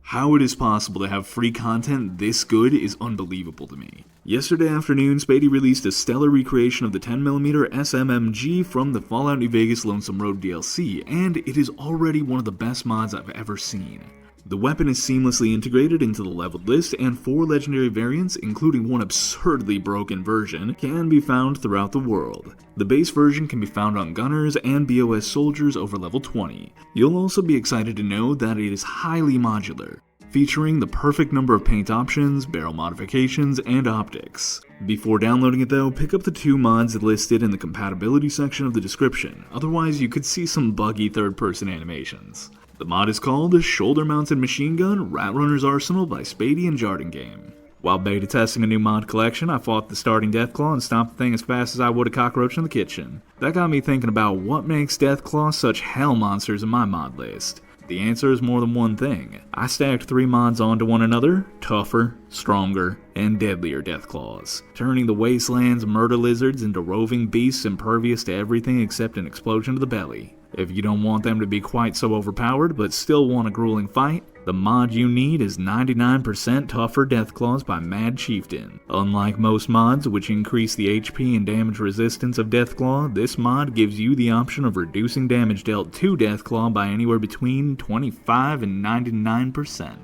How it is possible to have free content this good is unbelievable to me. Yesterday afternoon, Spadey released a stellar recreation of the 10mm SMMG from the Fallout New Vegas Lonesome Road DLC, and it is already one of the best mods I've ever seen. The weapon is seamlessly integrated into the leveled list, and 4 legendary variants, including one absurdly broken version, can be found throughout the world. The base version can be found on gunners and BOS soldiers over level 20. You'll also be excited to know that it is highly modular, featuring the perfect number of paint options, barrel modifications, and optics. Before downloading it though, pick up the 2 mods listed in the compatibility section of the description, otherwise you could see some buggy third-person animations. The mod is called Shoulder Mounted Machine Gun Rat Runner's Arsenal by Spadey and Jhardingame. While beta testing a new mod collection, I fought the starting Deathclaw and stomped the thing as fast as I would a cockroach in the kitchen. That got me thinking about what makes Deathclaws such hell monsters in my mod list. The answer is more than one thing. I stacked 3 mods onto one another: tougher, stronger, and deadlier Deathclaws, turning the Wasteland's murder lizards into roving beasts impervious to everything except an explosion to the belly. If you don't want them to be quite so overpowered but still want a grueling fight, the mod you need is 99% Tougher Deathclaws by Madchieften. Unlike most mods, which increase the HP and damage resistance of Deathclaw, this mod gives you the option of reducing damage dealt to Deathclaw by anywhere between 25 and 99%.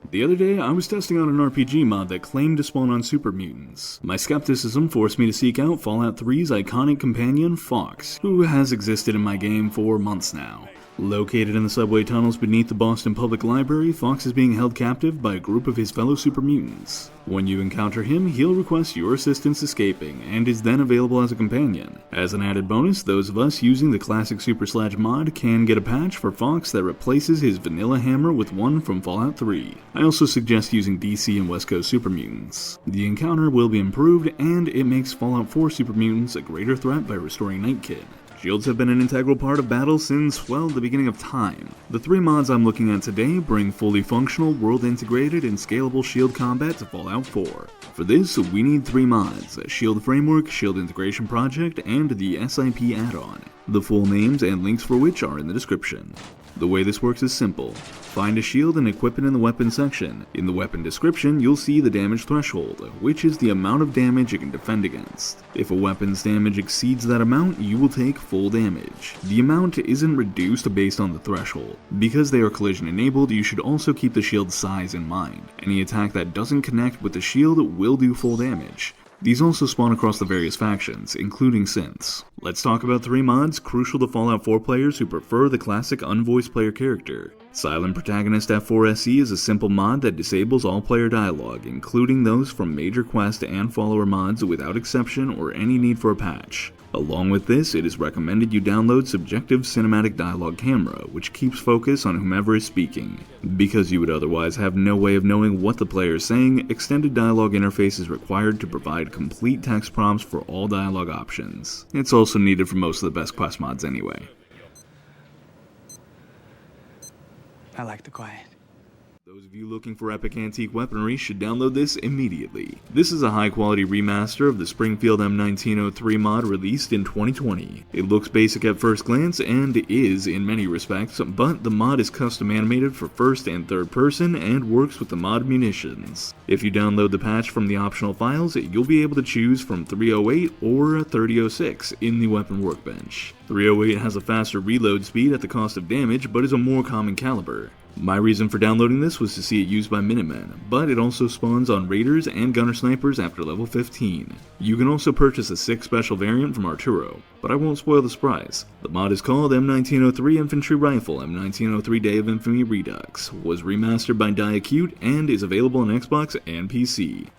The other day, I was testing out an RPG mod that claimed to spawn on Supermutants. My skepticism forced me to seek out Fallout 3's iconic companion, Fawkes, who has existed in my game for months now. Located in the subway tunnels beneath the Boston Public Library, Fawkes is being held captive by a group of his fellow Supermutants. When you encounter him, he'll request your assistance escaping, and is then available as a companion. As an added bonus, those of us using the classic Super Sledge mod can get a patch for Fawkes that replaces his vanilla hammer with one from Fallout 3. I also suggest using DC and West Coast Supermutants. The encounter will be improved, and it makes Fallout 4 Supermutants a greater threat by restoring Night Kid. Shields have been an integral part of battle since, well, the beginning of time. The 3 mods I'm looking at today bring fully functional, world-integrated, and scalable shield combat to Fallout 4. For this, we need 3 mods: a Shield Framework, Shield Integration Project, and the SIP add-on, the full names and links for which are in the description. The way this works is simple. Find a shield and equip it in the weapon section. In the weapon description, you'll see the damage threshold, which is the amount of damage it can defend against. If a weapon's damage exceeds that amount, you will take full damage. The amount isn't reduced based on the threshold. Because they are collision enabled, you should also keep the shield's size in mind. Any attack that doesn't connect with the shield will do full damage. These also spawn across the various factions, including synths. Let's talk about 3 mods crucial to Fallout 4 players who prefer the classic unvoiced player character. Silent Protagonist F4SE is a simple mod that disables all player dialogue, including those from major quest and follower mods without exception or any need for a patch. Along with this, it is recommended you download Subjective Cinematic Dialogue Camera, which keeps focus on whomever is speaking. Because you would otherwise have no way of knowing what the player is saying, Extended Dialogue Interface is required to provide complete text prompts for all dialogue options. It's also needed for most of the best quest mods anyway. I like the quiet. Those of you looking for epic antique weaponry should download this immediately. This is a high-quality remaster of the Springfield M1903 mod released in 2020. It looks basic at first glance and is in many respects, but the mod is custom animated for first and third person and works with the mod munitions. If you download the patch from the optional files, you'll be able to choose from 308 or 3006 in the weapon workbench. 308 has a faster reload speed at the cost of damage, but is a more common caliber. My reason for downloading this was to see it used by Minutemen, but it also spawns on Raiders and Gunner Snipers after level 15. You can also purchase a 6 special variant from Arturo, but I won't spoil the surprise. The mod is called M1903 Infantry Rifle M1903 Day of Infamy Redux, was remastered by Diacute, and is available on Xbox and PC.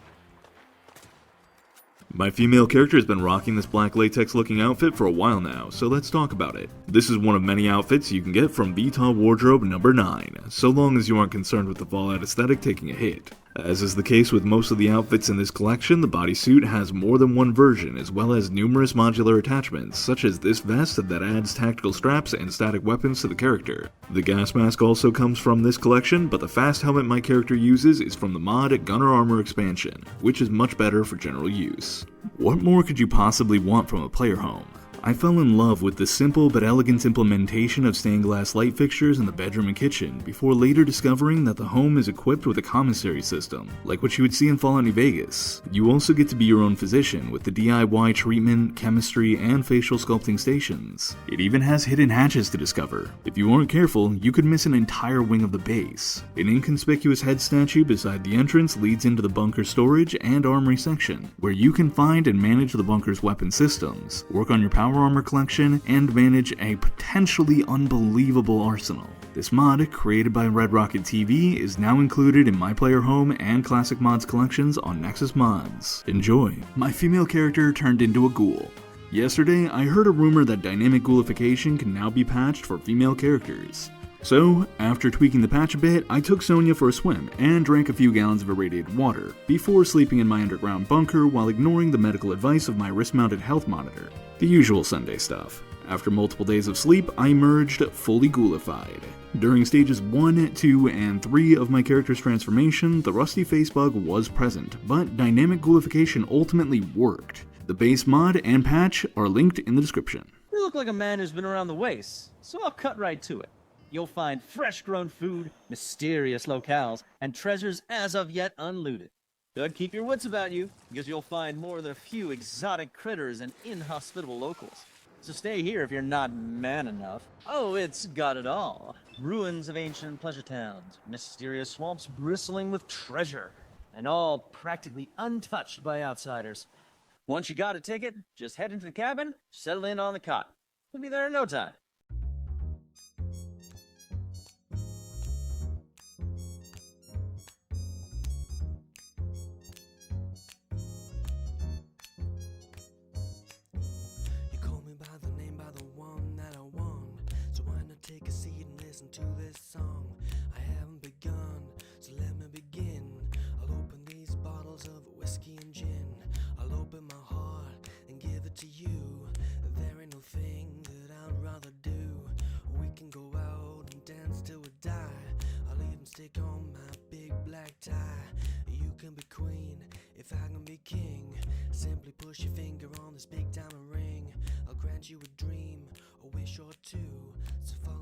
My female character has been rocking this black latex looking outfit for a while now, so let's talk about it. This is one of many outfits you can get from VTOL Wardrobe number 9, so long as you aren't concerned with the Fallout aesthetic taking a hit. As is the case with most of the outfits in this collection, the bodysuit has more than one version, as well as numerous modular attachments, such as this vest that adds tactical straps and static weapons to the character. The gas mask also comes from this collection, but the fast helmet my character uses is from the mod Gunner Armor expansion, which is much better for general use. What more could you possibly want from a player home? I fell in love with the simple but elegant implementation of stained glass light fixtures in the bedroom and kitchen, before later discovering that the home is equipped with a commissary system, like what you would see in Fallout New Vegas. You also get to be your own physician with the DIY treatment, chemistry, and facial sculpting stations. It even has hidden hatches to discover. If you aren't careful, you could miss an entire wing of the base. An inconspicuous head statue beside the entrance leads into the bunker storage and armory section, where you can find and manage the bunker's weapon systems, work on your power armor collection, and manage a potentially unbelievable arsenal. This mod, created by Red Rocket TV, is now included in My Player Home and Classic Mods collections on Nexus Mods. Enjoy! My female character turned into a ghoul. Yesterday, I heard a rumor that dynamic ghoulification can now be patched for female characters. So, after tweaking the patch a bit, I took Sonya for a swim and drank a few gallons of irradiated water, before sleeping in my underground bunker while ignoring the medical advice of my wrist-mounted health monitor. The usual Sunday stuff. After multiple days of sleep, I emerged fully ghoulified. During stages 1, 2, and 3 of my character's transformation, the rusty face bug was present, but dynamic ghoulification ultimately worked. The base mod and patch are linked in the description. You look like a man who's been around the waste, so I'll cut right to it. You'll find fresh-grown food, mysterious locales, and treasures as of yet unlooted. But keep your wits about you, because you'll find more than a few exotic critters and inhospitable locals. So stay here if you're not man enough. Oh, it's got it all. Ruins of ancient pleasure towns, mysterious swamps bristling with treasure, and all practically untouched by outsiders. Once you got a ticket, just head into the cabin, settle in on the cot. We'll be there in no time. Take a seat and listen to this song. I haven't begun, so let me begin. I'll open these bottles of whiskey and gin. I'll open my heart and give it to you. There ain't no thing that I'd rather do. We can go out and dance till we die. I'll even stick on my big black tie. You can be queen if I can be king. Simply push your finger on this big diamond ring. I'll grant you a dream, a wish or two. So far